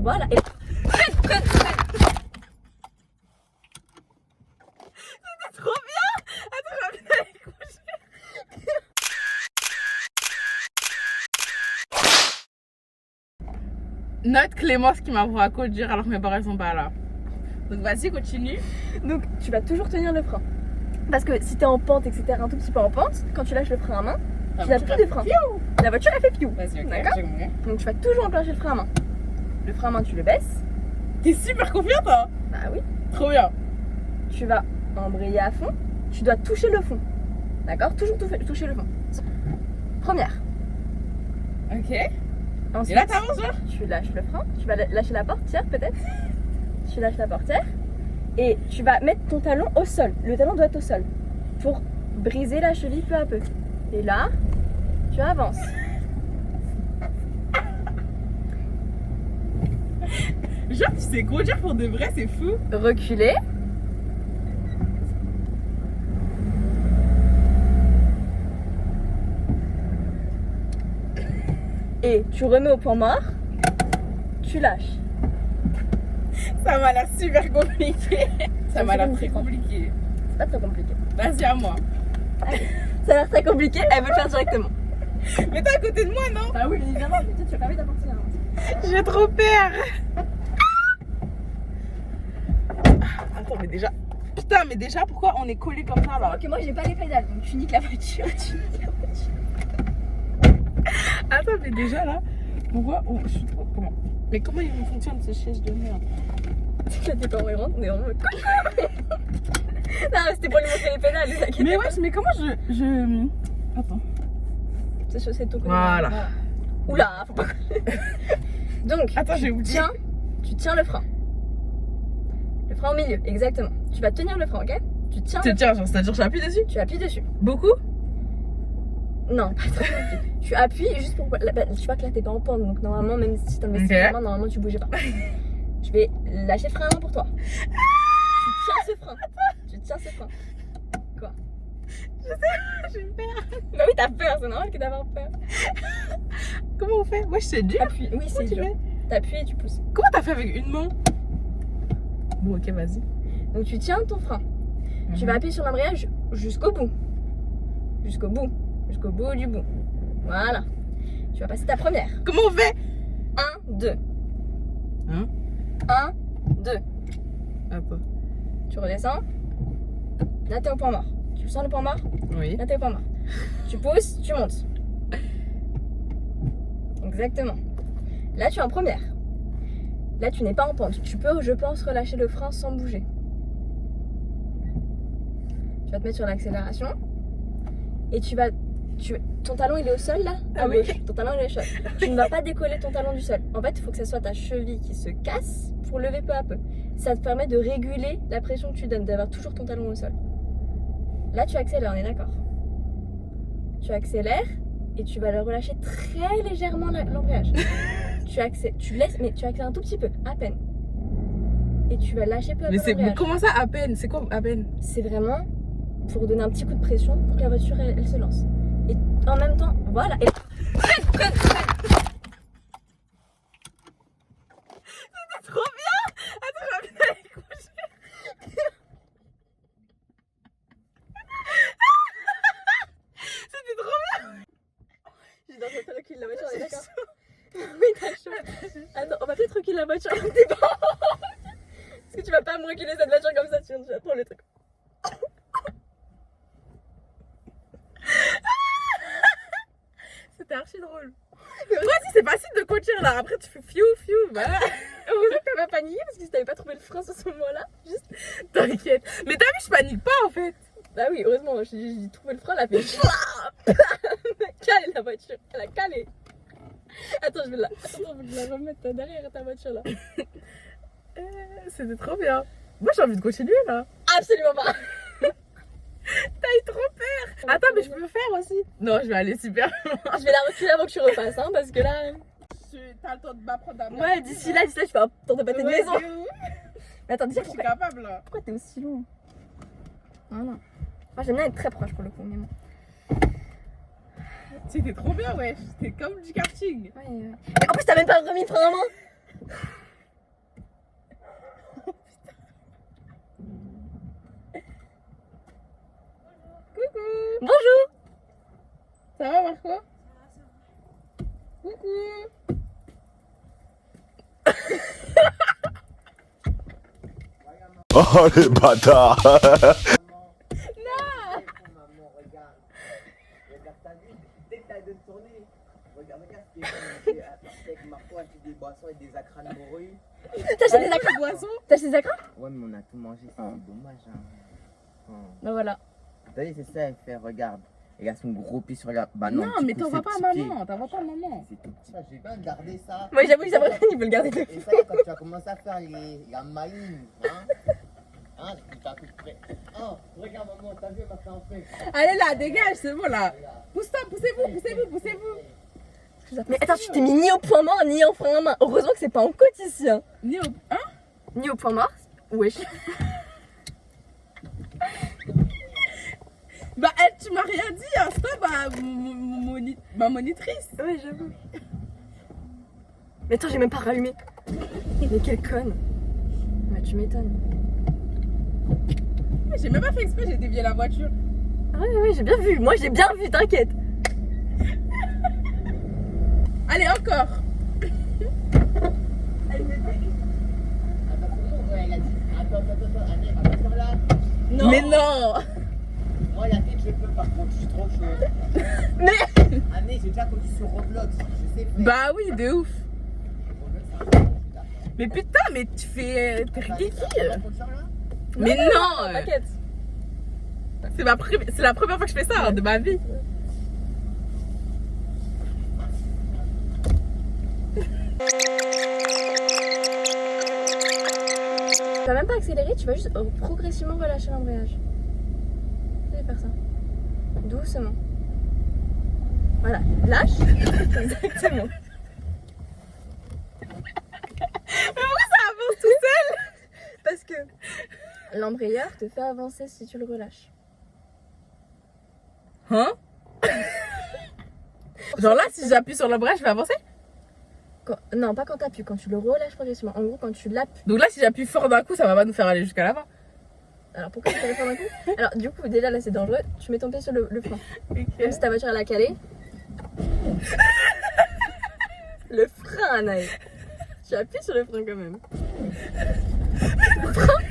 Voilà. Et... Freine. C'était trop bien. Attends, j'ai envie d'aller coucher. Note Clémence qui m'apprend à conduire alors que mes parents sont pas là. Donc vas-y, continue. Donc tu vas toujours tenir le frein. Parce que si t'es en pente, etc., un tout petit peu en pente, quand tu lâches le frein à main, tu n'as plus de frein. La voiture elle fait piou. Vas-y, ok. D'accord. Donc tu vas toujours enclencher le frein à main. Le frein à main, tu le baisses. T'es super confiante, hein? Bah oui. Trop bien. Tu vas embrayer à fond. Tu dois toucher le fond. D'accord. Toujours toucher le fond. Première. Ok. Ensuite, Et là, t'avances, genre? tu lâches le frein. Tu vas lâcher la portière peut-être. Tu lâches la portière. Et tu vas mettre ton talon au sol. Le talon doit être au sol. Pour briser la cheville peu à peu. Et là, tu avances. Genre, tu sais conduire pour de vrai, c'est fou. Reculer. Et tu remets au point mort. Tu lâches. Ça m'a l'air super compliqué. Ça m'a l'air très compliqué. C'est pas très compliqué. Vas-y, à moi. Ça a l'air très compliqué, elle veut le faire directement. Mais t'es à côté de moi, non? Bah oui, évidemment, peut-être tu as pas envie d'apporter la main. J'ai trop peur. Attends, mais déjà... Putain, mais déjà, pourquoi on est collés comme ça, là? Ok, moi j'ai pas les pédales, donc tu niques la voiture, Attends, mais déjà, là, pourquoi on... Je suis trop... Comment? Mais comment il fonctionne, ce siège de merde? C'est que t'es pas vraiment, on est vraiment... Non, mais c'était pour lui montrer les pédales, ne t'inquiète Mais pas. wesh, mais comment je... Attends. C'est chaussé de ton côté. Voilà. Oula, faut pas... Donc, Attends, j'ai oublié. tu tiens le frein. Le frein au milieu, exactement. Tu vas tenir le frein, ok? Tu tiens le frein. Tiens, genre, c'est-à-dire j'appuie dessus? Tu appuies dessus. Beaucoup? Non, pas trop non plus. Tu appuies juste pour... Je vois que là t'es pas en pente, donc normalement, même si t'en mets la main, normalement tu bougeais pas. Je vais lâcher le frein à main pour toi. Tu tiens ce frein. Tu tiens ce frein. Quoi? Je sais, j'ai peur. Bah oui, t'as peur, c'est normal que d'avoir peur. Comment on fait? Wesh, c'est dur. Appuie, oui, c'est dur. T'appuies et tu pousses. Comment t'as fait avec une main? Bon, ok, vas-y. Donc tu tiens ton frein. Tu vas appuyer sur l'embrayage jusqu'au bout. Jusqu'au bout. Jusqu'au bout du bout. Voilà. Tu vas passer ta première. Comment on fait? 1, 2. Hein? 1, 2. Attends. Tu redescends. Là, t'es au point mort. Tu sens le point mort? Oui. Là, t'es au point mort. Tu pousses, tu montes. Exactement. Là, tu es en première. Là, tu n'es pas en pente. Tu peux, je pense, relâcher le frein sans bouger. Tu vas te mettre sur l'accélération. Et tu vas... ton talon, il est au sol, là? À Oui. gauche. Ton talon, il est au sol. Tu ne vas pas décoller ton talon du sol. En fait, il faut que ce soit ta cheville qui se casse pour lever peu à peu. Ça te permet de réguler la pression que tu donnes, d'avoir toujours ton talon au sol. Là, tu accélères, on est d'accord? Tu accélères et tu vas le relâcher très légèrement l'embrayage. tu laisses, mais tu accélères un tout petit peu, à peine. Et tu vas lâcher peu à peu Mais l'embrayage. comment ça, à peine? C'est quoi, à peine? C'est vraiment pour donner un petit coup de pression pour que la voiture, elle se lance. Et en même temps, voilà. Et... Freine. C'était trop bien! Attends, j'ai envie d'aller coucher. C'était trop bien! J'ai dans le recul la voiture, on est d'accord? Oui, t'as chaud. Attends, on va peut-être reculer la voiture. T'es pas... Parce que tu vas pas me reculer cette voiture comme ça, sinon tu vas prendre le truc. C'était archi drôle. Vas-y, c'est facile de conduire là. Après, tu fais fiou, voilà. Heureusement que t'as pas paniqué parce que si t'avais pas trouvé le frein à ce moment-là, juste. T'inquiète. Mais t'as vu, je panique pas en fait. Bah oui, heureusement, j'ai trouvé le frein, elle a fait. Elle a calé la voiture, elle a calé. Attends, je vais la. Attends, faut que je la remette derrière ta voiture là. C'était trop bien. Moi, j'ai envie de continuer là. Absolument pas. T'as eu trop peur. Attends, mais je peux faire aussi. Non, je vais aller super loin. Je vais la reculer avant que tu repasses, hein, parce que là. T'as le temps de m'apprendre à Ouais, d'ici là, tu vas t'en pâté de maison. Mais attends, dis Je suis capable là. pourquoi t'es aussi loin? Voilà. Moi, j'aime bien être très proche pour le coup, mais bon. C'était trop bien, wesh. C'était comme du karting. Ouais. Mais en plus, t'as même pas remis le frein à main. Oh les bâtards. Maman, regarde. Regarde ta vie. Dès que t'as de tourner, regarde ce qui est fait avec Marco, a des boissons et des acras de morue. T'as acheté des acras Boisson. T'as acheté des acras? Ouais, mais on a tout mangé, c'est dommage. Hein. Bah voilà. T'as vu, c'est ça, elle fait, regarde. Il a son gros pied sur la. Bah non, Non, petit mais coup, t'en c'est vas pas à petit pied. maman. T'en vas pas à maman. C'est tout petit. J'ai bien gardé ça. Moi j'avoue que ça vrai, il peut le garder. Et ça, quand tu as commencé à faire la maïne, hein? Hein, t'as tout fait. Oh, regarde maman, t'as vu, elle m'a fait un fait. Allez là, dégage, c'est bon là. Pousse-toi, poussez-vous. Mais attends, tu t'es mis ni au point mort ni en frein à main. Heureusement que c'est pas en côte ici. Hein. Ni au. Hein? Ni au point mort. Wesh. Bah, tu m'as rien dit, hein. Stop, ma monitrice. Ouais, j'avoue. Mais attends, j'ai même pas rallumé. Mais quelle conne. Ouais, tu m'étonnes. J'ai même pas fait exprès, j'ai dévié la voiture. Ah ouais, j'ai bien vu. Moi, j'ai bien vu, t'inquiète. Allez, encore. Non. Mais non. Moi, la tête, je peux, par contre, je suis trop chaud. Mais. Année, j'ai déjà connu sur Roblox. Je sais faire. Bah oui, de ouf. Roblox, c'est un jeu. Mais putain, mais tu fais. T'es T'as ridicule. compte sur là? Mais non. T'inquiète. C'est la première fois que je fais ça, hein, de ma vie. Tu vas même pas accélérer, tu vas juste progressivement relâcher l'embrayage. Tu vas faire ça. Doucement. Voilà, lâche. Exactement. Mais pourquoi ça avance tout seul? Parce que l'embrayeur te fait avancer si tu le relâches. Hein? Genre là, si j'appuie sur l'embrayage, je vais avancer? Non, pas quand t'appuies, quand tu le relâches progressivement. En gros, quand tu l'appuies. Donc là, si j'appuie fort d'un coup, ça va pas nous faire aller jusqu'à là-bas. Alors pourquoi tu fais le frein d'un coup? Alors du coup, déjà là c'est dangereux. Tu mets ton pied sur le frein. Même si ta voiture elle a calé. Le frein, Anaïs. Tu appuies sur le frein quand même.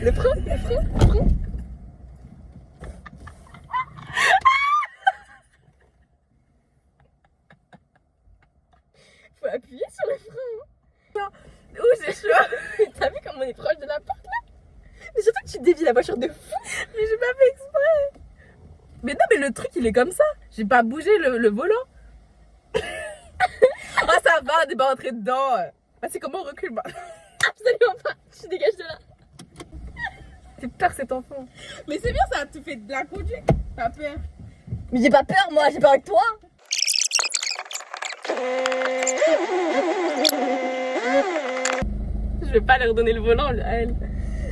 Le frein. Faut appuyer sur le frein. Ouh, j'ai chaud. T'as vu comme on est proche de la porte là? Mais surtout que tu dévies la voiture de fou. Mais j'ai pas fait exprès. Mais non, mais le truc il est comme ça. J'ai pas bougé le volant. Ah, ça va, t'es pas rentré dedans. Ah, c'est comment on recule bah. Absolument pas. Tu dégages de là. J'ai peur cet enfant. Mais c'est bien ça, tu fais de la conduite. T'as peur. Mais j'ai pas peur moi, j'ai peur avec toi. Je vais pas leur donner le volant à elle.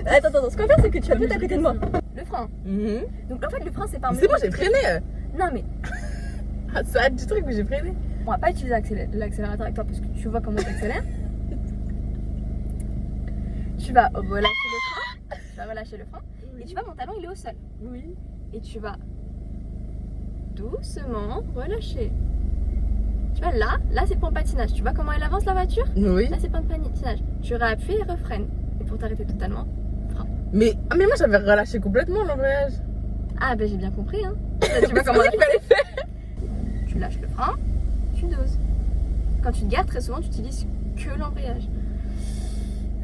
Attends, ce qu'on va faire c'est que tu vas mettre à côté de moi. Le frein. Mhm. Donc en fait le frein c'est pas Mais c'est bon, j'ai freiné. Non mais Ah, ça a du truc où j'ai freiné. on va pas utiliser l'accélérateur avec toi parce que tu vois comment t'accélères. Tu vas relâcher le frein. Tu vas relâcher le frein. Et tu vois mon talon il est au sol. Oui. Et tu vas doucement relâcher. Tu vois là c'est pour le patinage. Tu vois comment elle avance la voiture? Oui. Là c'est pour le patinage. Tu réappuies et refreines. Et pour t'arrêter totalement, frein. Mais moi j'avais relâché complètement l'embrayage. Ah ben j'ai bien compris hein. Là, tu vois comment il fallait faire. Tu lâches le frein, tu doses. Quand tu te gares très souvent tu utilises que l'embrayage.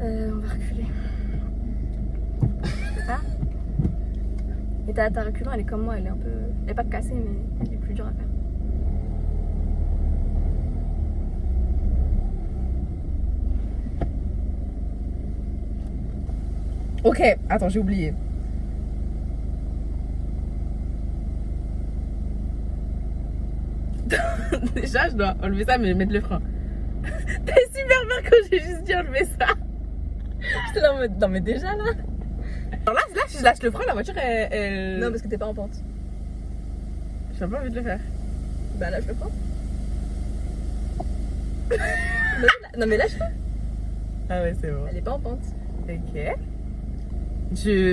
On va reculer. C'est ça. Et ta reculant elle est comme moi, elle est un peu. Elle est pas cassée mais elle est plus dure à faire. Ok, attends, j'ai oublié. Déjà, je dois enlever ça, mais mettre le frein. T'es super peur quand j'ai juste dit enlever ça. J'étais là en mode. Non mais déjà là. Alors là, si je lâche le frein, la voiture, elle... Non parce que t'es pas en pente. J'ai pas envie de le faire. Bah lâche le frein. Non mais lâche pas. Ah ouais, c'est bon. Elle est pas en pente. Ok.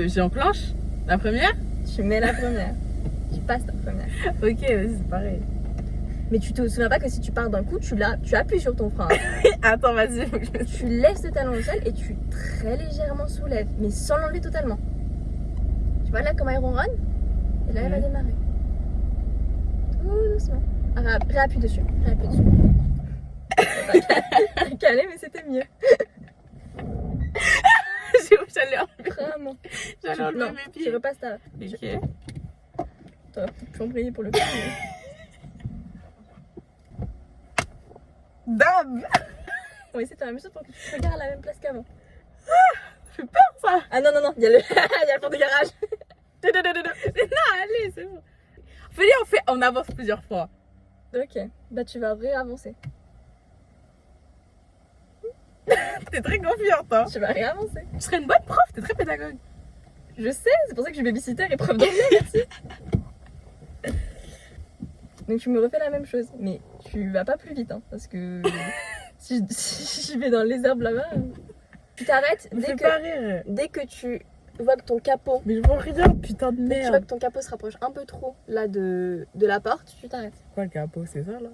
J'enclenche la première. Tu mets la première. Tu passes ta première. Ok, vas-y, c'est pareil. Mais tu te souviens pas que si tu pars d'un coup, tu appuies sur ton frein. Attends, vas-y, faut que je me... Tu laisses le talon au sol et tu très légèrement soulèves, mais sans l'enlever totalement. Tu vois là comment elle ronronne? Et là elle va démarrer. Tout doucement. Réappuie dessus. Réappuie dessus. Pas calé, mais c'était mieux. J'allais enlever, Vraiment. enlever Non, mes tu pieds. repasses ta. Ok. T'aurais pu embrayer pour le coup. Dame! On va essayer de faire la même chose pour que tu te regardes à la même place qu'avant. Ça fait peur ça! Ah non, non, non, il y a le, il y a le port de garage. Non, allez, c'est bon. On avance plusieurs fois. Ok, bah tu vas réavancer. T'es très confiante, hein? Tu vas réavancer. Tu serais une bonne prof, t'es très pédagogue. Je sais, c'est pour ça que je suis babysitter et prof d'anglais, merci. Donc tu me refais la même chose, mais tu vas pas plus vite, hein, parce que si je vais dans les herbes là-bas, tu t'arrêtes Me fais pas rire. dès que tu vois que ton capot, Mais je vois rien, putain de tu vois merde. que ton capot se rapproche un peu trop là de la porte, tu t'arrêtes. Quoi le capot, c'est ça là?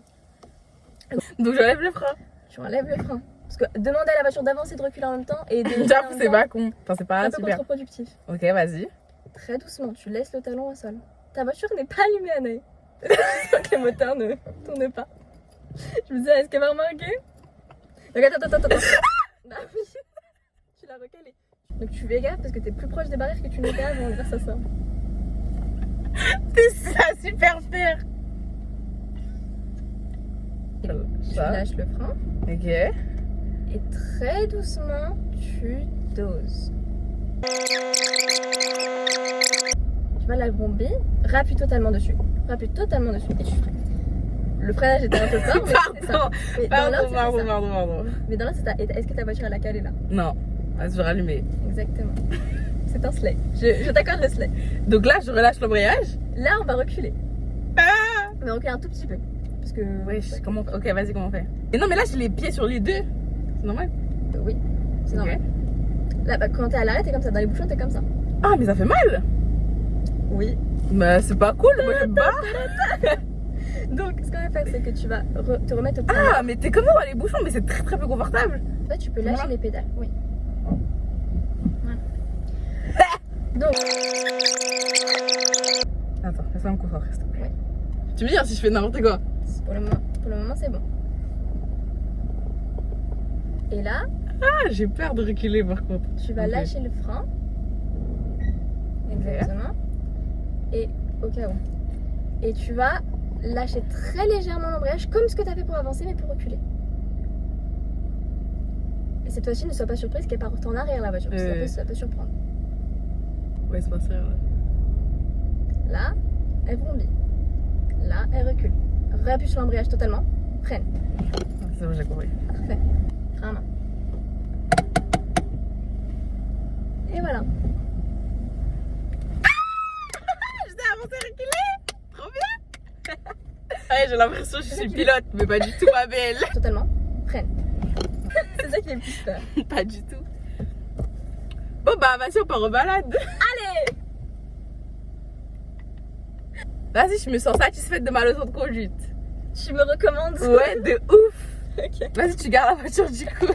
Donc j'enlève le frein. Tu enlèves le frein. Parce que demander à la voiture d'avancer et de reculer en même temps et de J'avoue, c'est pas con. Enfin, c'est pas un peu super. contre-productif. Ok, vas-y. Très doucement, tu laisses le talon au sol. Ta voiture n'est pas allumée, Anaï. J'espère que les moteurs ne tournent pas. Je me disais, est-ce qu'elle va remarquer? Donc attends. Bah oui, tu l'as recalé. Donc tu fais gaffe parce que t'es plus proche des barrières que tu n'étais avant grâce à ça. C'est ça, super faire. Tu Ça. lâches le frein Ok. et très doucement, tu doses. Tu vois la bombée, rappuie totalement dessus. Rappuie totalement dessus et tu freines. Le freinage était un peu fort, mais c'était ça. Pardon. Mais dans l'autre, c'était ça. Pardon. Mais dans l'autre, est-ce que ta voiture elle a calé là? Non, vas-y, je rallumer. Exactement. C'est un sleigh. Je t'accorde le sleigh. Donc là, je relâche l'embrayage. Là, on va reculer. Ah! Mais on recule un tout petit peu. Parce que. Wesh, comment... Ok, vas-y, comment on fait? Mais non, mais là, j'ai les pieds sur les deux. C'est normal? Oui, c'est Ok. normal. Là, bah, quand t'es à l'arrêt, t'es comme ça. Dans les bouchons, t'es comme ça. Ah, mais ça fait mal! Oui. Mais c'est pas cool, moi j'aime pas. Donc, ce qu'on va faire, c'est que tu vas te remettre au point. Ah, mais t'es comme ça dans les bouchons, mais c'est très très peu confortable. Là, tu peux lâcher Voilà. les pédales. Oui. Voilà. Donc, Attends, laisse-moi me concentrer, s'il te plaît. Ouais. Tu me dis hein, si je fais n'importe quoi. pour le moment, c'est bon. Et là, Ah, j'ai peur de reculer par contre. tu vas Ok. lâcher le frein. Exactement. Et au cas où. Et tu vas lâcher très légèrement l'embrayage, comme ce que tu as fait pour avancer, mais pour reculer. Et cette fois-ci, ne sois pas surprise qu'elle parte en arrière la voiture, parce que ça peut surprendre. Ouais, c'est pas sérieux. Là, elle vrombit. Là, elle recule. Réappuie sur l'embrayage totalement. Freine. C'est bon, j'ai compris. Parfait. Frein à main. Et voilà. Je t'ai avancé reculer. Trop bien. Ouais, j'ai l'impression que je suis pilote, mais pas du tout, ma belle. Totalement. Freine. C'est ça qui est le plus peur. Pas du tout. Bon bah vas-y, on part en balade. Allez! Vas-y, je me sens satisfaite de ma leçon de conduite. Tu me recommandes? Ouais, de ouf. Ok. Vas-y, tu gardes la voiture du coup.